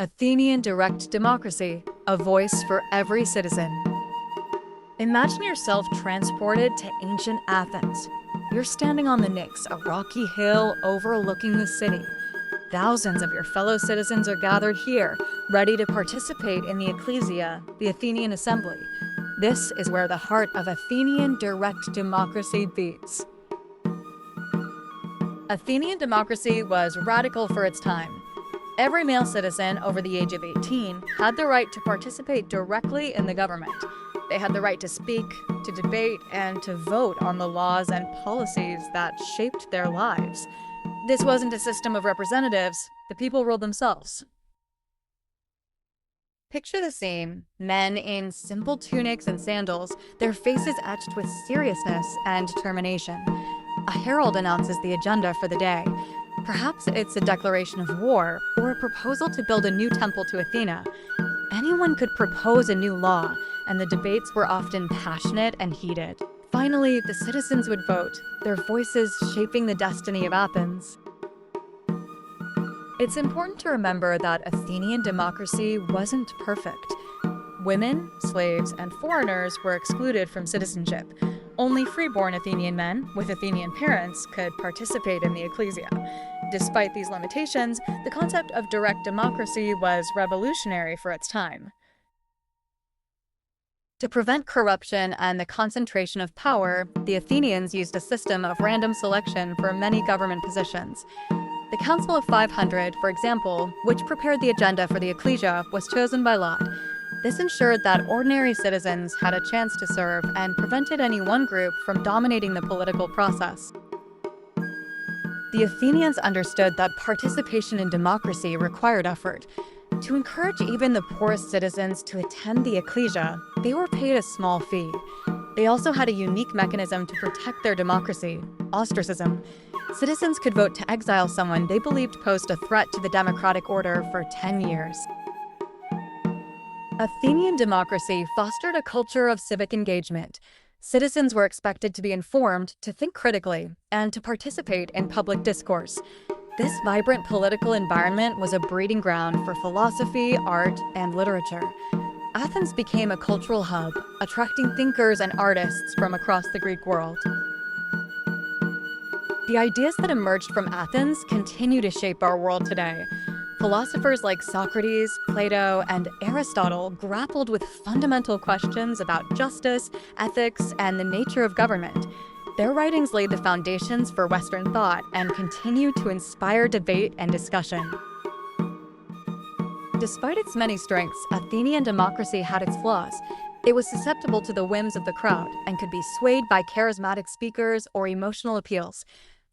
Athenian direct democracy, a voice for every citizen. Imagine yourself transported to ancient Athens. You're standing on the Pnyx, a rocky hill overlooking the city. Thousands of your fellow citizens are gathered here, ready to participate in the ecclesia, the Athenian assembly. This is where the heart of Athenian direct democracy beats. Athenian democracy was radical for its time. Every male citizen over the age of 18 had the right to participate directly in the government. They had the right to speak, to debate, and to vote on the laws and policies that shaped their lives. This wasn't a system of representatives, the people ruled themselves. Picture the scene: men in simple tunics and sandals, their faces etched with seriousness and determination. A herald announces the agenda for the day. Perhaps it's a declaration of war or a proposal to build a new temple to Athena. Anyone could propose a new law, and the debates were often passionate and heated. Finally, the citizens would vote, their voices shaping the destiny of Athens. It's important to remember that Athenian democracy wasn't perfect. Women, slaves, and foreigners were excluded from citizenship. Only freeborn Athenian men with Athenian parents could participate in the ecclesia. Despite these limitations, the concept of direct democracy was revolutionary for its time. To prevent corruption and the concentration of power, the Athenians used a system of random selection for many government positions. The Council of 500, for example, which prepared the agenda for the ecclesia, was chosen by lot. This ensured that ordinary citizens had a chance to serve and prevented any one group from dominating the political process. The Athenians understood that participation in democracy required effort. To encourage even the poorest citizens to attend the ecclesia, they were paid a small fee. They also had a unique mechanism to protect their democracy: ostracism. Citizens could vote to exile someone they believed posed a threat to the democratic order for 10 years. Athenian democracy fostered a culture of civic engagement. Citizens were expected to be informed, to think critically, and to participate in public discourse. This vibrant political environment was a breeding ground for philosophy, art, and literature. Athens became a cultural hub, attracting thinkers and artists from across the Greek world. The ideas that emerged from Athens continue to shape our world today. Philosophers like Socrates, Plato, and Aristotle grappled with fundamental questions about justice, ethics, and the nature of government. Their writings laid the foundations for Western thought and continue to inspire debate and discussion. Despite its many strengths, Athenian democracy had its flaws. It was susceptible to the whims of the crowd and could be swayed by charismatic speakers or emotional appeals.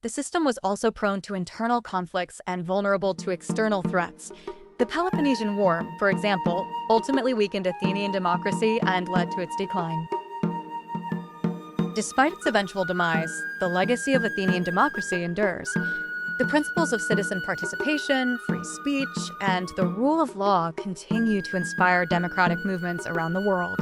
The system was also prone to internal conflicts and vulnerable to external threats. The Peloponnesian War, for example, ultimately weakened Athenian democracy and led to its decline. Despite its eventual demise, the legacy of Athenian democracy endures. The principles of citizen participation, free speech, and the rule of law continue to inspire democratic movements around the world.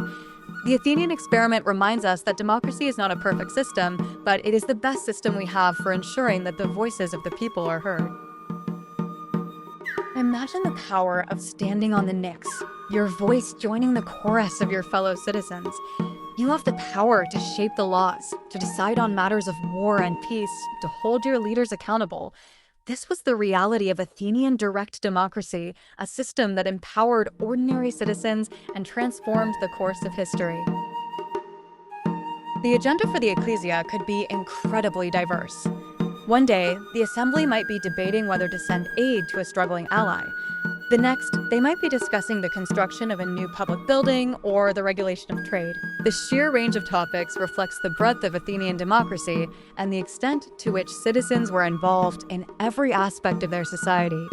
The Athenian experiment reminds us that democracy is not a perfect system, but it is the best system we have for ensuring that the voices of the people are heard. Imagine the power of standing on the Pnyx, your voice joining the chorus of your fellow citizens. You have the power to shape the laws, to decide on matters of war and peace, to hold your leaders accountable. This was the reality of Athenian direct democracy, a system that empowered ordinary citizens and transformed the course of history. The agenda for the ecclesia could be incredibly diverse. One day, the assembly might be debating whether to send aid to a struggling ally. The next, they might be discussing the construction of a new public building or the regulation of trade. The sheer range of topics reflects the breadth of Athenian democracy and the extent to which citizens were involved in every aspect of their society.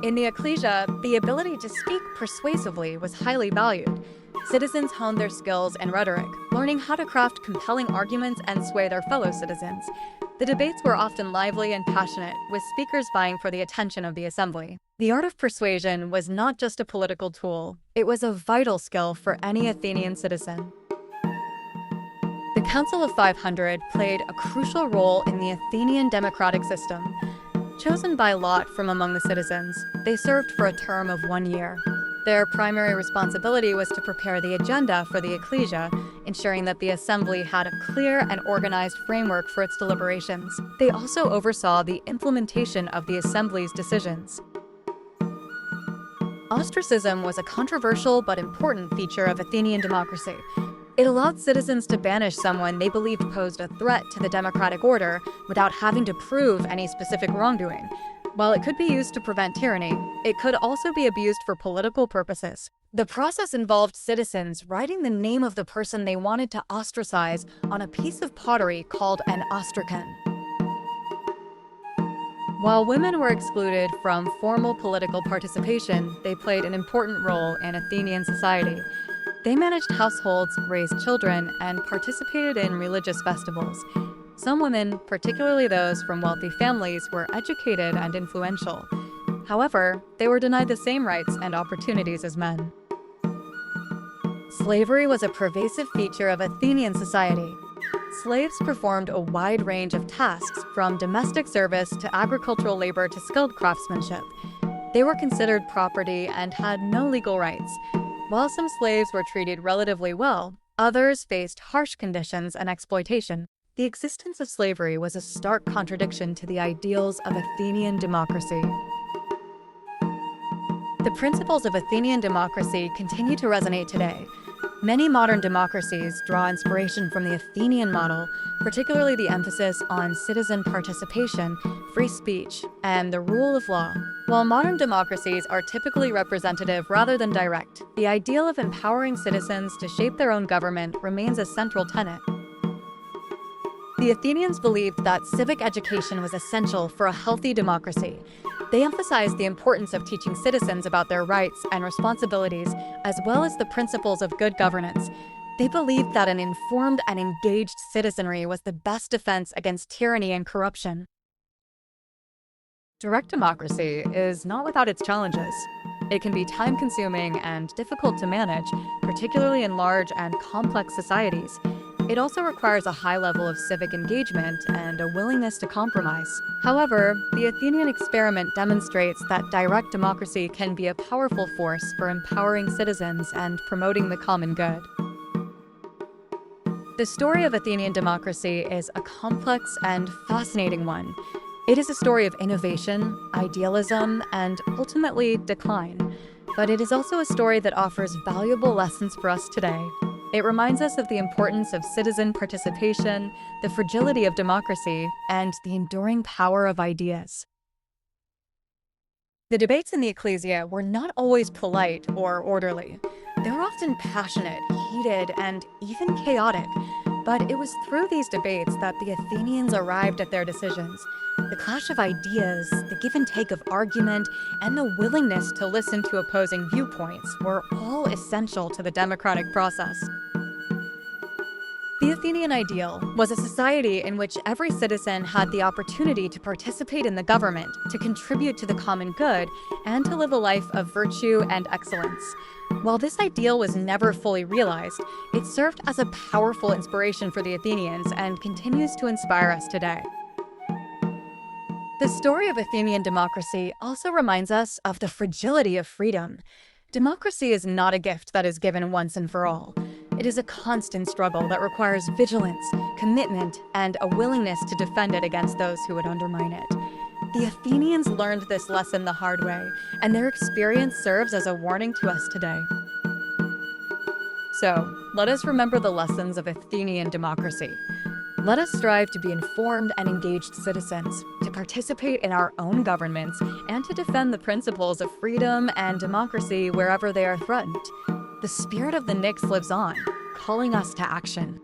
In the ecclesia, the ability to speak persuasively was highly valued. Citizens honed their skills in rhetoric, learning how to craft compelling arguments and sway their fellow citizens. The debates were often lively and passionate, with speakers vying for the attention of the assembly. The art of persuasion was not just a political tool, it was a vital skill for any Athenian citizen. The Council of 500 played a crucial role in the Athenian democratic system. Chosen by lot from among the citizens, they served for a term of 1 year. Their primary responsibility was to prepare the agenda for the ecclesia, ensuring that the assembly had a clear and organized framework for its deliberations. They also oversaw the implementation of the assembly's decisions. Ostracism was a controversial but important feature of Athenian democracy. It allowed citizens to banish someone they believed posed a threat to the democratic order without having to prove any specific wrongdoing. While it could be used to prevent tyranny, it could also be abused for political purposes. The process involved citizens writing the name of the person they wanted to ostracize on a piece of pottery called an ostracon. While women were excluded from formal political participation, they played an important role in Athenian society. They managed households, raised children, and participated in religious festivals. Some women, particularly those from wealthy families, were educated and influential. However, they were denied the same rights and opportunities as men. Slavery was a pervasive feature of Athenian society. Slaves performed a wide range of tasks, from domestic service to agricultural labor to skilled craftsmanship. They were considered property and had no legal rights. While some slaves were treated relatively well, others faced harsh conditions and exploitation. The existence of slavery was a stark contradiction to the ideals of Athenian democracy. The principles of Athenian democracy continue to resonate today. Many modern democracies draw inspiration from the Athenian model, particularly the emphasis on citizen participation, free speech, and the rule of law. While modern democracies are typically representative rather than direct, the ideal of empowering citizens to shape their own government remains a central tenet. The Athenians believed that civic education was essential for a healthy democracy. They emphasized the importance of teaching citizens about their rights and responsibilities, as well as the principles of good governance. They believed that an informed and engaged citizenry was the best defense against tyranny and corruption. Direct democracy is not without its challenges. It can be time-consuming and difficult to manage, particularly in large and complex societies. It also requires a high level of civic engagement and a willingness to compromise. However, the Athenian experiment demonstrates that direct democracy can be a powerful force for empowering citizens and promoting the common good. The story of Athenian democracy is a complex and fascinating one. It is a story of innovation, idealism, and ultimately decline. But it is also a story that offers valuable lessons for us today. It reminds us of the importance of citizen participation, the fragility of democracy, and the enduring power of ideas. The debates in the ecclesia were not always polite or orderly. They were often passionate, heated, and even chaotic. But it was through these debates that the Athenians arrived at their decisions. The clash of ideas, the give and take of argument, and the willingness to listen to opposing viewpoints were all essential to the democratic process. The Athenian ideal was a society in which every citizen had the opportunity to participate in the government, to contribute to the common good, and to live a life of virtue and excellence. While this ideal was never fully realized, it served as a powerful inspiration for the Athenians and continues to inspire us today. The story of Athenian democracy also reminds us of the fragility of freedom. Democracy is not a gift that is given once and for all. It is a constant struggle that requires vigilance, commitment, and a willingness to defend it against those who would undermine it. The Athenians learned this lesson the hard way, and their experience serves as a warning to us today. So, let us remember the lessons of Athenian democracy. Let us strive to be informed and engaged citizens, to participate in our own governments, and to defend the principles of freedom and democracy wherever they are threatened. The spirit of the Knicks lives on, calling us to action.